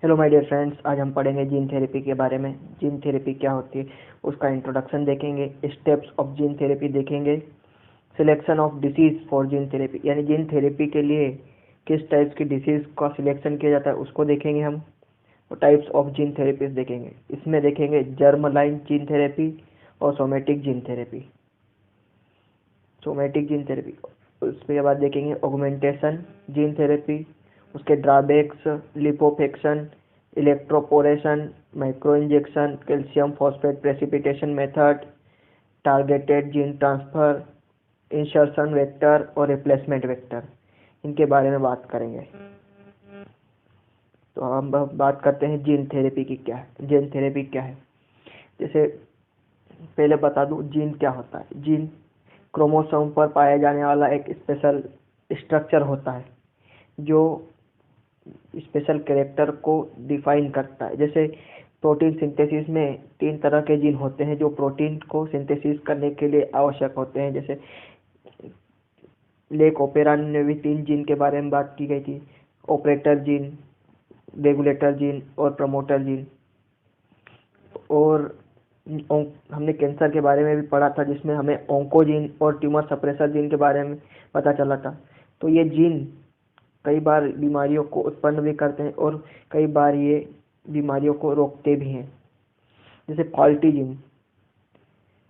Hello my dear friends, आज हम पढ़ेंगे जीन थेरेपी के बारे में। जीन थेरेपी क्या होती है उसका इंट्रोडक्शन देखेंगे, स्टेप्स ऑफ जीन थेरेपी देखेंगे, selection of disease for gene therapy यानी जीन थेरेपी के लिए किस टाइप्स की डिसीज का सिलेक्शन किया जाता है उसको देखेंगे हम, और टाइप्स ऑफ जीन थेरेपीज देखेंगे। इसमें देखेंगे जर्म लाइन जीन थेरेपी और somatic gene therapy. Somatic gene therapy, उसके बाद देखेंगे ऑगमेंटेशन जीन थेरेपी, उसके drawbacks, lipofection, electroporation, micro injection, calcium phosphate precipitation method, targeted gene transfer, insertion vector और replacement vector, इनके बारे में बात करेंगे। तो हम बात करते हैं जीन थेरेपी की क्या है। जीन थेरेपी क्या है, जैसे पहले बता दूं जीन क्या होता है। जीन क्रोमोसोम पर पाया जाने वाला एक स्पेशल स्ट्रक्चर होता है जो स्पेशल कैरेक्टर को डिफाइन करता है। जैसे प्रोटीन सिंथेसिस में 3 तरह के जीन होते हैं जो प्रोटीन को सिंथेसिस करने के लिए आवश्यक होते हैं। जैसे लेक ओपेरॉन में भी 3 जीन के बारे में बात की गई थी, ऑपरेटर जीन, रेगुलेटर जीन और प्रमोटर जीन। और हमने कैंसर के बारे में भी पढ़ा था जिसमें हमें ऑन्कोजीन और ट्यूमर सप्रेसर जीन के बारे में पता चला था। तो ये जीन कई बार बीमारियों को उत्पन्न भी करते हैं और कई बार ये बीमारियों को रोकते भी हैं। जैसे फॉल्टी जीन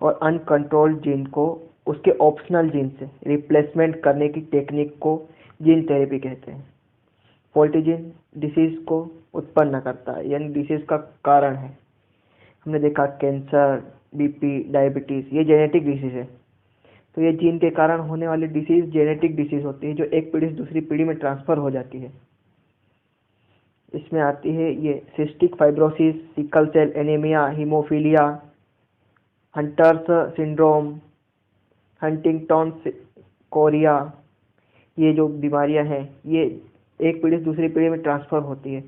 और अनकंट्रोल्ड जीन को उसके ऑप्शनल जीन से रिप्लेसमेंट करने की टेक्निक को जीन थेरेपी कहते हैं। फॉल्टी जीन डिसीज को उत्पन्न करता है यानी डिसीज का कारण है। हमने देखा कैंसर, बीपी, डायबिटीज, ये जेनेटिक डिसीज है। तो ये जीन के कारण होने वाली डिसीज जेनेटिक डिसीज होती है जो एक पीढ़ी से दूसरी पीढ़ी में ट्रांसफर हो जाती है। इसमें आती है ये cystic fibrosis, sickle cell anaemia, haemophilia, Hunter's syndrome, Huntington chorea. ये जो बीमारियां हैं ये एक पीढ़ी से दूसरी पीढ़ी में ट्रांसफर होती है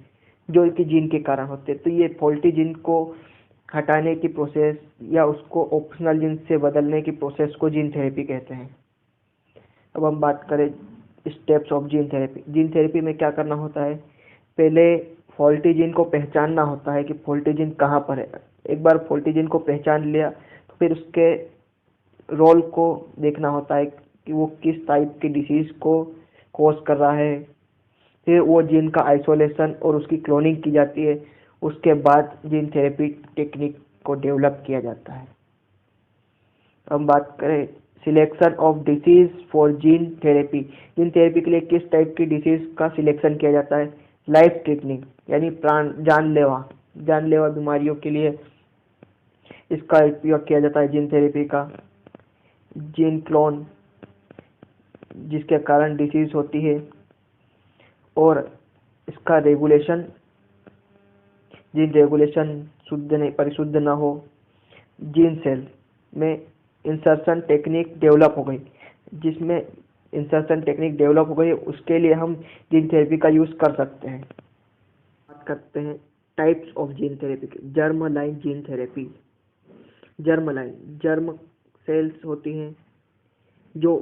जो कि जीन के कारण होते हैं। तो ये फॉल्टी जीन को हटाने की प्रोसेस या उसको ऑप्शनल जीन से बदलने की प्रोसेस को जीन थेरेपी कहते हैं। अब हम बात करें steps of gene therapy. Gene therapy में क्या करना होता है, पहले फॉल्टी जीन को पहचानना होता है कि फॉल्टी जीन कहाँ पर है। एक बार फॉल्टी जीन को पहचान लिया तो फिर उसके रोल को देखना होता है कि वो किस टाइप की डिसीज को कॉज कर रहा है। फिर वो जीन का आइसोलेशन और उसकी क्लोनिंग की जाती है। उसके बाद जीन थेरेपी टेक्निक को डेवलप किया जाता है। हम बात करें selection of disease for gene therapy. Gene therapy के लिए किस टाइप की डिसीज का सिलेक्शन किया जाता है, लाइफ थ्रेटनिंग यानी प्राण जानलेवा बीमारियों के लिए इसका उपयोग किया जाता है जीन थेरेपी का। जीन क्लोन जिसके कारण डिसीज होती है और इसका रेगुलेशन, जीन रेगुलेशन शुद्ध नहीं परिशुद्ध ना हो। जीन सेल में इंसर्शन टेक्निक डेवलप हो गई, जिसमें इंसर्शन टेक्निक डेवलप हो गई उसके लिए हम जीन थेरेपी का यूज़ कर सकते हैं। बात करते हैं टाइप्स ऑफ जीन थेरेपी की। Germ line gene therapy. Germ line germ cells होती हैं जो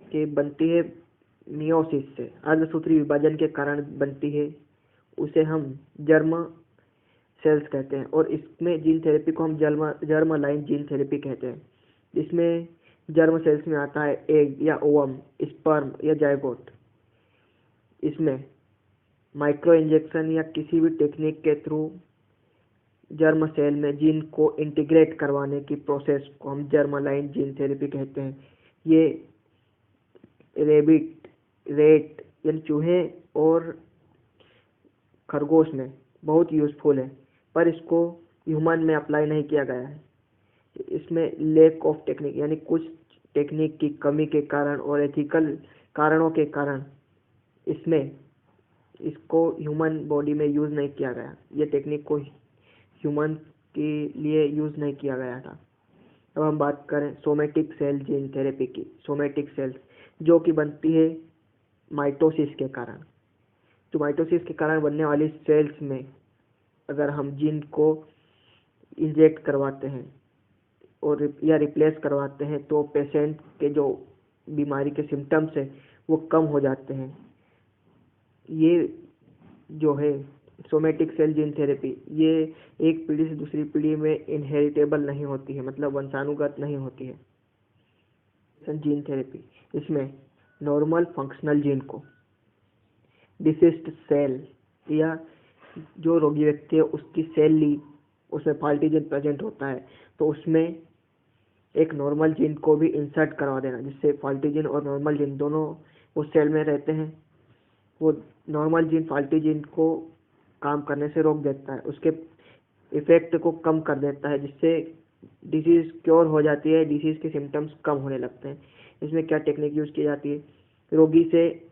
कि बनती है मियोसिस से, अर्धसूत्री विभाजन के कारण बनती है, उसे हम जर्म सेल्स कहते हैं। और इसमें जीन थेरेपी को हम जर्म लाइन जीन थेरेपी कहते हैं। इसमें जर्म सेल्स में आता है एग या ओवम, स्पर्म या जायगोट। इसमें माइक्रो इंजेक्शन या किसी भी टेक्निक के थ्रू जर्म सेल में जीन को इंटीग्रेट करवाने की प्रोसेस को हम जर्म लाइन जीन थेरेपी कहते हैं। ये रेबिट, रेट यानी चूहे और खरगोश में बहुत यूजफुल है, पर इसको ह्यूमन में अप्लाई नहीं किया गया है। इसमें लैक ऑफ टेक्निक यानी कुछ टेक्निक की कमी के कारण और एथिकल कारणों के कारण इसको ह्यूमन बॉडी में यूज़ नहीं किया गया। ये टेक्निक को ह्यूमन के लिए यूज़ नहीं किया गया था। अब हम बात करें सोमेटिक सेल जीन थेरेपी की। सोमेटिक सेल्स जो कि बनती है माइटोसिस के कारण। तो माइटोसिस के कारण बनने वाली सेल्स में अगर हम जीन को इंजेक्ट करवाते हैं और या रिप्लेस करवाते हैं तो पेशेंट के जो बीमारी के सिम्टम्स हैं वो कम हो जाते हैं। ये जो है सोमेटिक सेल जीन थेरेपी, ये एक पीढ़ी से दूसरी पीढ़ी में इनहेरिटेबल नहीं होती है, मतलब वंशानुगत नहीं होती है। जीन थेरेपी, इसमें नॉर्मल फंक्शनल जीन को डिसीज्ड सेल या जो रोगी व्यक्ति है उसकी सेल ली, उसमें फॉल्टी जीन प्रेजेंट होता है, तो उसमें एक नॉर्मल जीन को भी इंसर्ट करवा देना, जिससे फॉल्टी जीन और नॉर्मल जीन दोनों उस सेल में रहते हैं। वो नॉर्मल जीन फॉल्टी जीन को काम करने से रोक देता है, उसके इफेक्ट को कम कर देता है, जिससे डिसीज क्योर हो जाती है, डिसीज के सिम्टम्स कम होने लगते हैं। इसमें क्या टेक्निक यूज की जाती है? रोगी से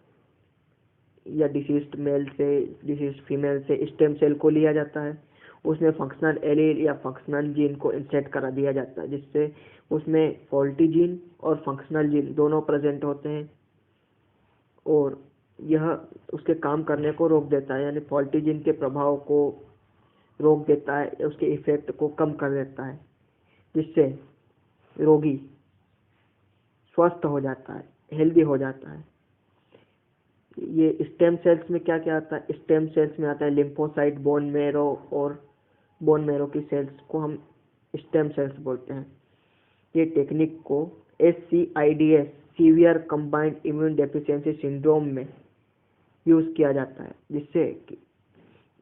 या डिसीज्ड मेल से डिसीज्ड फीमेल से स्टेम सेल को लिया जाता है, उसमें फंक्शनल एलील या फंक्शनल जीन को इंसर्ट करा दिया जाता है, जिससे उसमें फॉल्टी जीन और फंक्शनल जीन दोनों प्रेजेंट होते हैं, और यह उसके काम करने को रोक देता है, यानी फॉल्टी जीन के प्रभाव को रोक देता है, उसके इफेक्ट को कम कर देता है, जिससे रोगी स्वस्थ हो जाता है, हेल्दी हो जाता है। ये स्टेम सेल्स में क्या क्या आता है? स्टेम सेल्स में आता है लिम्फोसाइट, बोन मेरो, और बोन मेरो की सेल्स को हम स्टेम सेल्स बोलते हैं। ये टेक्निक को SCIDS severe combined immune deficiency syndrome में यूज किया जाता है, जिससे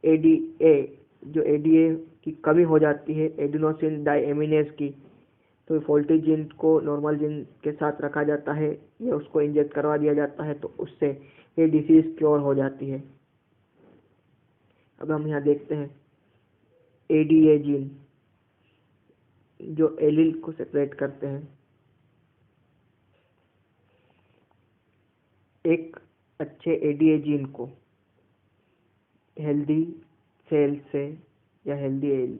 ADA की कमी हो जाती है, एडिनोसिन डाइएमिनेज की, तो फॉल्टी जीन को नॉर्मल जीन के साथ रखा जाता है या उसको इंजेक्ट करवा दिया जाता है, तो उससे ये डिसीज क्योर हो जाती है। अब हम यहाँ देखते हैं ADA जीन जो एलील को सेपरेट करते हैं। एक अच्छे ADA जीन को हेल्दी सेल से या हेल्दी एल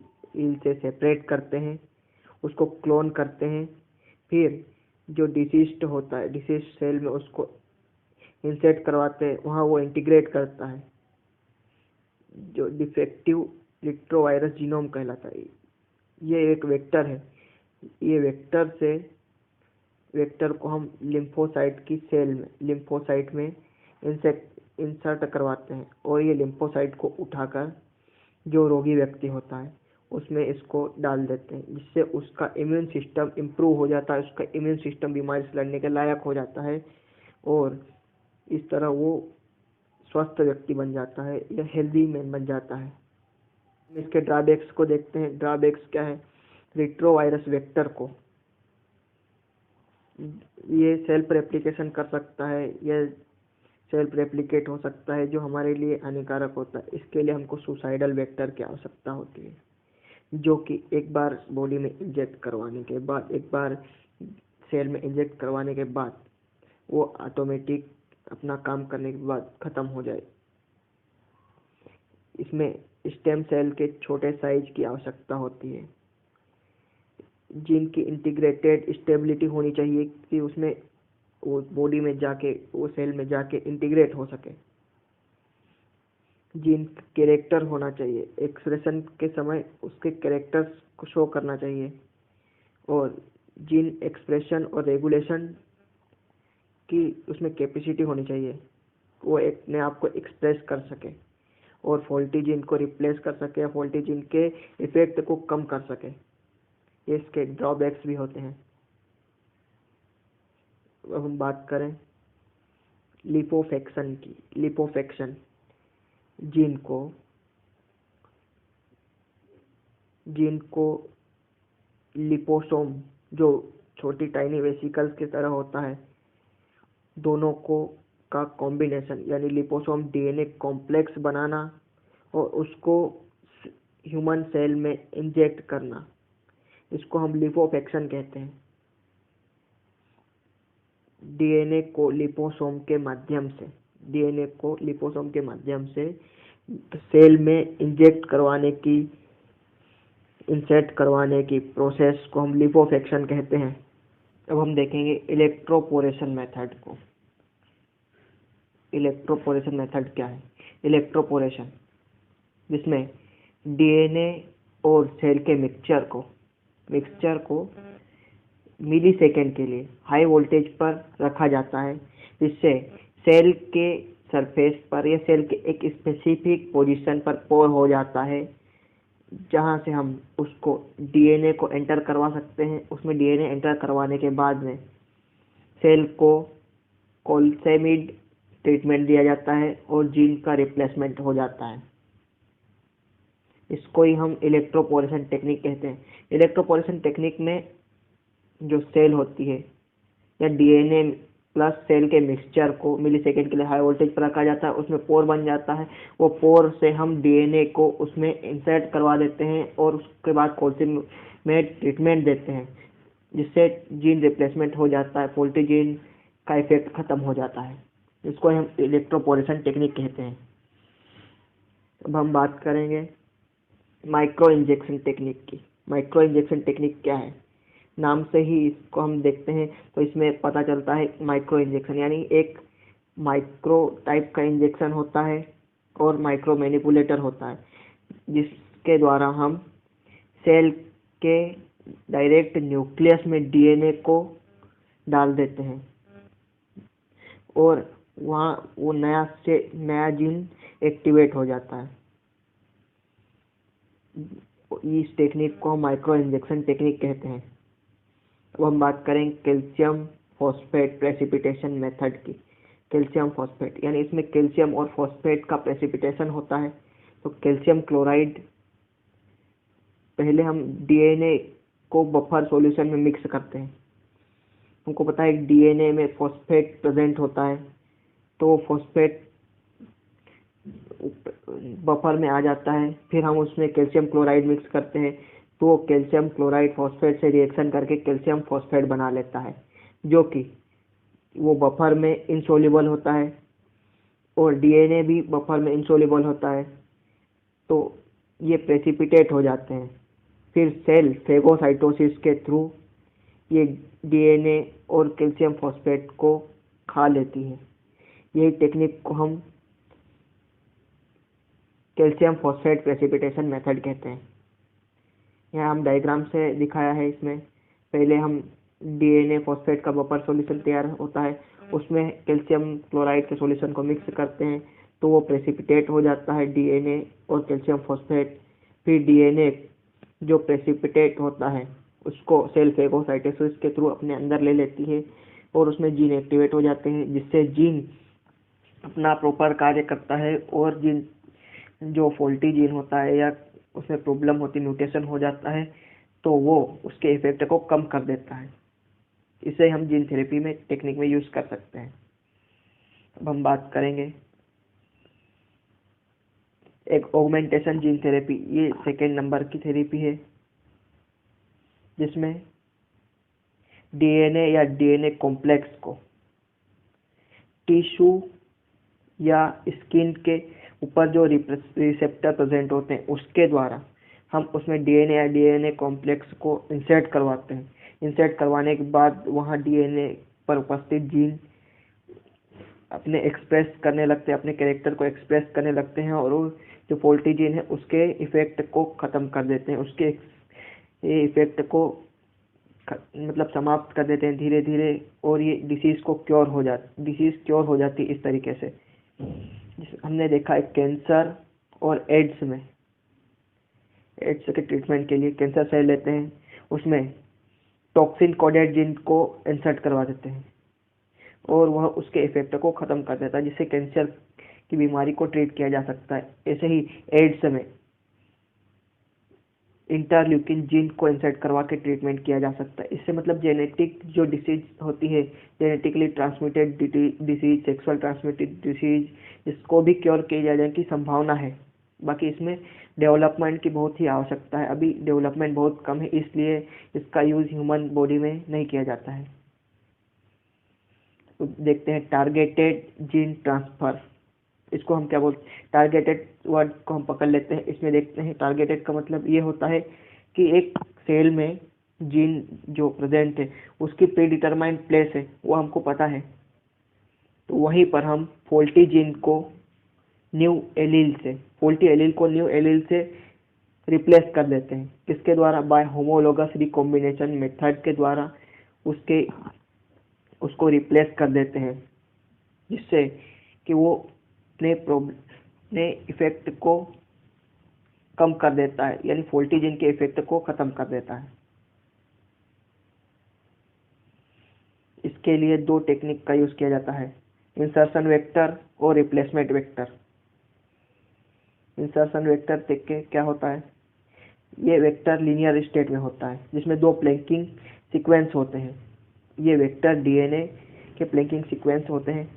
से सेपरेट करते हैं, उसको क्लोन करते हैं, फिर जो डिसीज्ड होता है डिसीज सेल में उसको इंसर्ट करवाते हैं, वहाँ वो इंटीग्रेट करता है, जो डिफेक्टिव रिट्रोवायरस जीनोम कहलाता है। ये एक वेक्टर है, ये वेक्टर को हम लिम्फोसाइट की सेल में लिम्फोसाइट में इंसर्ट करवाते हैं, और ये लिम्फोसाइट को उठाकर जो रोगी व्यक्ति होता है उसमें इसको डाल देते हैं, जिससे उसका इम्यून सिस्टम इम्प्रूव हो जाता है, उसका इम्यून सिस्टम बीमारी से लड़ने के लायक हो जाता है, और इस तरह वो स्वस्थ व्यक्ति बन जाता है या हेल्दी मैन बन जाता है। इसके ड्रॉबैक्स को देखते हैं। ड्रॉबैक्स क्या है? रिट्रोवायरस वेक्टर को ये सेल्फ रेप्लिकेशन कर सकता है, यह सेल्फ रेप्लिकेट हो सकता है, जो हमारे लिए हानिकारक होता है। इसके लिए हमको सुसाइडल वेक्टर की आवश्यकता होती है, जो कि एक बार बॉडी में इंजेक्ट करवाने के बाद, एक बार सेल में इंजेक्ट करवाने के बाद वो ऑटोमेटिक अपना काम करने के बाद खत्म हो जाए। इसमें स्टेम सेल के छोटे साइज की आवश्यकता होती है, जिनकी इंटीग्रेटेड स्टेबिलिटी होनी चाहिए कि उसमें वो बॉडी में जाके, वो सेल में जाके इंटीग्रेट हो सके। जीन कैरेक्टर होना चाहिए, एक्सप्रेशन के समय उसके कैरेक्टर्स को शो करना चाहिए, और जीन एक्सप्रेशन और रेगुलेशन की उसमें कैपेसिटी होनी चाहिए, वो अपने आप को एक्सप्रेस कर सके और फॉल्टी जीन को रिप्लेस कर सके, फॉल्टी जीन के इफेक्ट को कम कर सके। इसके ड्रॉबैक्स भी होते हैं। अब हम बात करें लिपोफेक्शन की। लिपोफेक्शन जीन को लिपोसोम, जो छोटी टाइनी वेसिकल्स की तरह होता है, दोनों को का कॉम्बिनेशन, यानी लिपोसोम DNA कॉम्प्लेक्स बनाना और उसको ह्यूमन सेल में इंजेक्ट करना, इसको हम लिपोफेक्शन कहते हैं। DNA को लिपोसोम के माध्यम से सेल में इंसर्ट करवाने की प्रोसेस को हम लिपोफेक्शन कहते हैं। अब हम देखेंगे इलेक्ट्रोपोरेशन मेथड को। इलेक्ट्रोपोरेशन मेथड क्या है? इलेक्ट्रोपोरेशन, जिसमें DNA और सेल के मिक्सचर को मिलीसेकंड के लिए हाई वोल्टेज पर रखा जाता है, जिससे सरफेस पर या सेल के एक स्पेसिफिक पोजीशन पर पोर हो जाता है, जहां से हम उसको डीएनए को एंटर करवा सकते हैं। उसमें डीएनए एंटर करवाने के बाद में सेल को कोलसेमिड ट्रीटमेंट दिया जाता है और जीन का रिप्लेसमेंट हो जाता है। इसको ही हम इलेक्ट्रोपोरेशन टेक्निक कहते हैं। इलेक्ट्रोपोरेशन टेक्निक में जो सेल होती है या डीएनए प्लस सेल के मिक्सचर को मिलीसेकंड के लिए हाई वोल्टेज पर रखा जाता है, उसमें पोर बन जाता है। वो पोर से हम डीएनए को उसमें इंसर्ट करवा देते हैं और उसके बाद कोलसिन में ट्रीटमेंट देते हैं, जिससे जीन रिप्लेसमेंट हो जाता है, फॉल्टी जीन का इफेक्ट खत्म हो जाता है। इसको हम इलेक्ट्रोपोरेशन टेक्निक कहते हैं। अब हम बात करेंगे माइक्रो इंजेक्शन टेक्निक की। माइक्रो इंजेक्शन टेक्निक क्या है? नाम से ही इसको हम देखते हैं तो इसमें पता चलता है माइक्रो इंजेक्शन यानी एक माइक्रो टाइप का इंजेक्शन होता है और माइक्रो मैनिपुलेटर होता है, जिसके द्वारा हम सेल के डायरेक्ट न्यूक्लियस में डीएनए को डाल देते हैं और वहाँ वो नया जीन एक्टिवेट हो जाता है। इस टेक्निक को माइक्रो इंजेक्शन टेक्निक कहते हैं। अब हम बात करें कैल्शियम फॉस्फेट प्रेसिपिटेशन मेथड की। कैल्शियम फॉस्फेट यानी इसमें कैल्शियम और फॉस्फेट का प्रेसिपिटेशन होता है। तो कैल्शियम क्लोराइड, पहले हम डीएनए को बफर सॉल्यूशन में मिक्स करते हैं। हमको पता है डीएनए में फॉस्फेट प्रेजेंट होता है, तो फॉस्फेट बफर में आ जाता है। फिर हम उसमें कैल्शियम क्लोराइड मिक्स करते हैं, तो कैल्शियम क्लोराइड फॉस्फेट से रिएक्शन करके कैल्शियम फॉस्फेट बना लेता है, जो कि वो बफर में इनसोल्यूबल होता है और डीएनए भी बफर में इनसोल्यूबल होता है, तो ये प्रेसिपिटेट हो जाते हैं। फिर सेल फेगोसाइटोसिस के थ्रू ये डीएनए और कैल्शियम फॉस्फेट को खा लेती है। यही टेक्निक को हम कैल्शियम फॉस्फेट प्रेसिपिटेशन मेथड कहते हैं। यहाँ हम डायग्राम से दिखाया है। इसमें पहले हम डीएनए फॉस्फेट का बफर सॉल्यूशन तैयार होता है, उसमें कैल्शियम क्लोराइड के सॉल्यूशन को मिक्स करते हैं, तो वो प्रेसिपिटेट हो जाता है डीएनए और कैल्शियम फॉस्फेट। फिर डीएनए जो प्रेसिपिटेट होता है उसको सेल फेगोसाइटोसिस के थ्रू अपने अंदर ले लेती है और उसमें जीन एक्टिवेट हो जाते हैं, जिससे जीन अपना प्रॉपर कार्य करता है और जीन जो फॉल्टी जीन होता है या उसमें प्रॉब्लम होती, म्यूटेशन हो जाता है, तो वो उसके इफेक्ट को कम कर देता है। इसे हम जीन थेरेपी में टेक्निक में यूज कर सकते हैं। अब हम बात करेंगे एक ऑगमेंटेशन जीन थेरेपी। ये सेकेंड नंबर की थेरेपी है, जिसमें डीएनए या डीएनए कॉम्प्लेक्स को टिश्यू या स्किन के ऊपर जो रिसेप्टर प्रेजेंट होते हैं उसके द्वारा हम उसमें डीएनए या डीएनए कॉम्प्लेक्स को इंसर्ट करवाते हैं। इंसर्ट करवाने के बाद वहाँ डीएनए पर उपस्थित जीन अपने एक्सप्रेस करने लगते हैं, अपने कैरेक्टर को एक्सप्रेस करने लगते हैं और वो जो फॉल्टी जीन है उसके इफेक्ट को ख़त्म कर देते हैं, उसके इफेक्ट को मतलब समाप्त कर देते हैं धीरे धीरे, और ये डिसीज़ क्योर हो जाती है इस तरीके से। हमने देखा है कैंसर और एड्स में, एड्स के ट्रीटमेंट के लिए कैंसर सेल लेते हैं, उसमें टॉक्सिन कोडेड जीन को इंसर्ट करवा देते हैं और वह उसके इफेक्ट को ख़त्म कर देता है, जिससे कैंसर की बीमारी को ट्रीट किया जा सकता है। ऐसे ही एड्स में इंटरल्यूकिन जीन को इंसर्ट करवा के ट्रीटमेंट किया जा सकता है। इससे मतलब जेनेटिक जो डिसीज होती है, genetically transmitted disease, sexual transmitted disease, इसको भी क्योर किए जाने की संभावना है। बाकी इसमें डेवलपमेंट की बहुत ही आवश्यकता है, अभी डेवलपमेंट बहुत कम है, इसलिए इसका यूज़ ह्यूमन बॉडी में नहीं किया जाता है। तो देखते हैं टारगेटेड जीन ट्रांसफ़र, इसको हम क्या बोलते हैं? टारगेटेड वर्ड को हम पकड़ लेते हैं। इसमें देखते हैं टारगेटेड का मतलब ये होता है कि एक सेल में जीन जो प्रेजेंट है उसकी प्री डिटरमाइंड प्लेस है, वो हमको पता है, तो वहीं पर हम फॉल्टी जीन को न्यू एलील से रिप्लेस कर देते हैं। किसके द्वारा? बाय होमोलोगस रिकॉम्बिनेशन मेथड के द्वारा उसको रिप्लेस कर देते हैं, जिससे कि वो अपने इफेक्ट को कम कर देता है, यानी फॉल्टी जीन के इफेक्ट को खत्म कर देता है। इसके लिए दो टेक्निक का यूज किया जाता है, इंसर्शन वेक्टर और रिप्लेसमेंट वेक्टर। इंसर्शन वेक्टर देख के क्या होता है, ये वेक्टर लीनियर स्टेट में होता है जिसमें दो प्लैंकिंग सीक्वेंस होते हैं। ये वेक्टर डीएनए के प्लैंकिंग सीक्वेंस होते हैं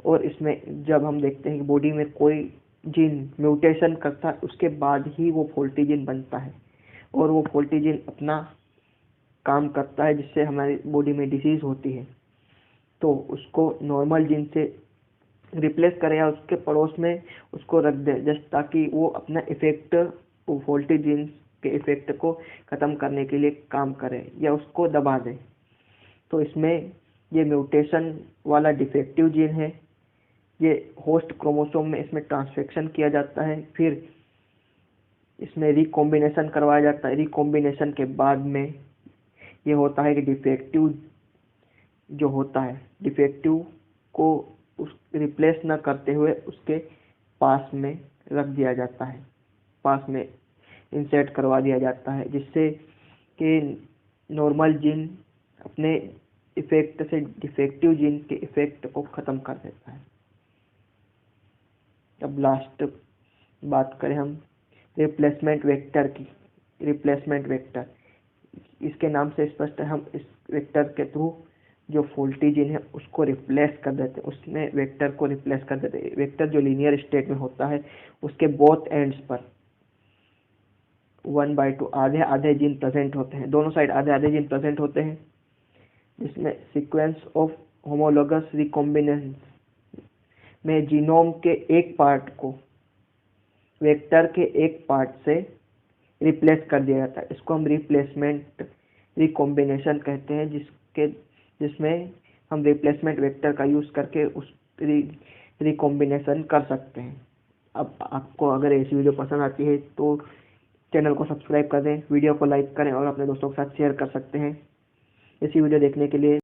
और इसमें जब हम देखते हैं कि बॉडी में कोई जीन म्यूटेशन करता है उसके बाद ही वो फॉल्टी जीन बनता है और वो फॉल्टी जीन अपना काम करता है जिससे हमारी बॉडी में डिसीज होती है। तो उसको नॉर्मल जीन से रिप्लेस करें या उसके पड़ोस में उसको रख दें, जस्ट ताकि वो अपना इफेक्ट फॉल्टी जीन के इफेक्ट को ख़त्म करने के लिए काम करे या उसको दबा दें। तो इसमें ये म्यूटेशन वाला डिफेक्टिव जीन है, ये होस्ट क्रोमोसोम में इसमें ट्रांसफेक्शन किया जाता है, फिर इसमें रिकॉम्बिनेशन करवाया जाता है। रिकॉम्बिनेशन के बाद में ये होता है कि डिफेक्टिव जो होता है, डिफेक्टिव को उस रिप्लेस न करते हुए उसके पास में रख दिया जाता है, पास में इंसर्ट करवा दिया जाता है, जिससे कि नॉर्मल जीन अपने इफेक्ट से डिफेक्टिव जीन के इफेक्ट को ख़त्म कर देता है। अब लास्ट बात करें हम रिप्लेसमेंट वेक्टर की। रिप्लेसमेंट वेक्टर, इसके नाम से स्पष्ट है, हम इस वेक्टर के थ्रू जो फॉल्टी जीन है उसको रिप्लेस कर देते हैं, उसमें वेक्टर को रिप्लेस कर देते हैं। वेक्टर जो लीनियर स्टेट में होता है उसके बोथ एंड्स पर 1/2 आधे आधे जीन प्रेजेंट होते हैं, दोनों साइड आधे आधे जीन प्रेजेंट होते हैं, जिसमें सीक्वेंस ऑफ होमोलोगस रिकॉम्बिनेशन में जीनोम के एक पार्ट को वेक्टर के एक पार्ट से रिप्लेस कर दिया जाता है। इसको हम रिप्लेसमेंट रिकॉम्बिनेशन कहते हैं, जिसमें हम रिप्लेसमेंट वेक्टर का यूज़ करके उस रिकॉम्बिनेशन कर सकते हैं। अब आपको अगर ऐसी वीडियो पसंद आती है तो चैनल को सब्सक्राइब कर दें, वीडियो को लाइक करें और अपने दोस्तों के साथ शेयर कर सकते हैं। ऐसी वीडियो देखने के लिए